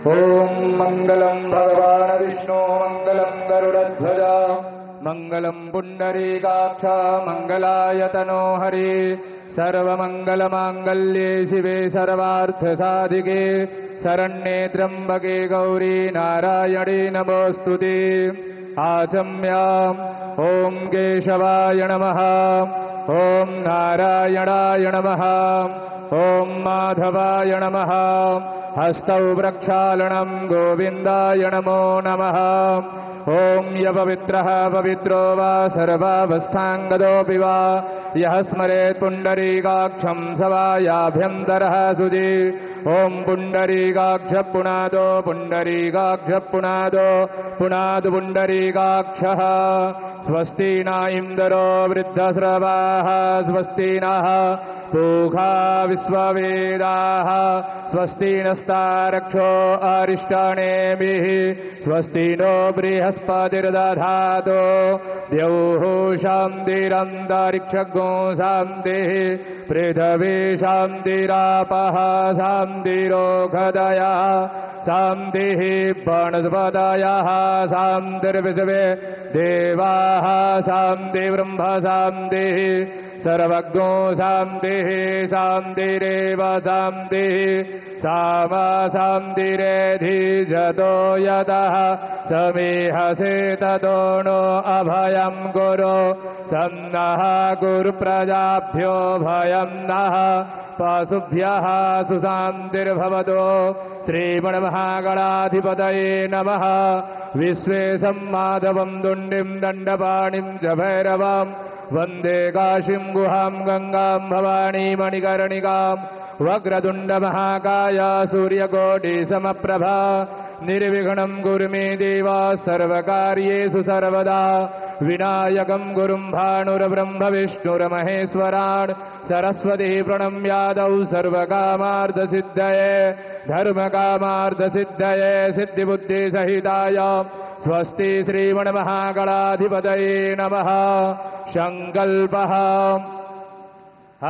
ओम मंगलम भगवान विष्णु मंगलम गरुड़ध्वज मंगलम पुंडरीकाक्ष मंगलायतनो हरि सर्वमंगलमांगल्ये शिवे सर्वार्थसाधिके शरण्ये त्र्यंबके गौरी नारायणे नमोस्तुते। आचम्याम् ओम केशवाय नमः, ओम नारायणाय नमः, ओम माधवाय नमः। हस्तौ प्रक्षालनं गोविन्दाय नमो नमः। ओम यपवित्रः पवित्रो वा सर्वावस्थाङ्गतोऽपि वा यः स्मरेत् पुण्डरीकाक्षं स वा याभ्यन्तरः शुचि। ओम पुण्डरीकाक्ष पुनादो पुण्डरीकाक्ष पुनादो पुनादु पुण्डरीकाक्षः। स्वस्ति न इन्द्रो वृद्धस्रवाः, स्वस्ति नः पूषा विश्ववेदाः, स्वस्ति नस्तारक्षो अरिष्टानेमिः, स्वस्ति नो बृहस्पतिर्दधातु। द्यौः शान्तिरन्तरिक्षगो शान्तिः, पृथिवी शान्तिरापः शान्तिरोषधयः, शान्तिः वनस्पतयः, शान्तिर्विश्वे देवाः, शान्तिर्ब्रह्म शान्तिः, सर्वज्ञो शान्तिः शान्तिरेव शान्तिः। सामा शान्तिरेधिजतो यतः समीहसे ततो नो अभयं गुरु। सन्नः गुरुप्रजाभ्यो भयं नः, पशुभ्यः सुशान्तिर्भवतु। श्रीमन्महागणाधिपतये नमः। विश्वेशं माधवं दुण्डिं दण्डपाणिं च भैरवम् वन्दे काशीं गुहां गंगां भवानी मणिकर्णिकां। वक्रतुण्ड महाकाय सूर्यकोटिसमप्रभा निर्विघ्नं कुरु मे देव सर्वकार्येषु सर्वदा। विनायकं गुरुं भानुर्ब्रह्म विष्णुर्महेश्वरान् सरस्वती प्रणम्यादौ सर्वकामार्थसिद्धये धर्मकामार्थसिद्धये सिद्धिबुद्धिसहिताय स्वस्ति श्रीमन्महागणाधिपतये नमः। संकल्पः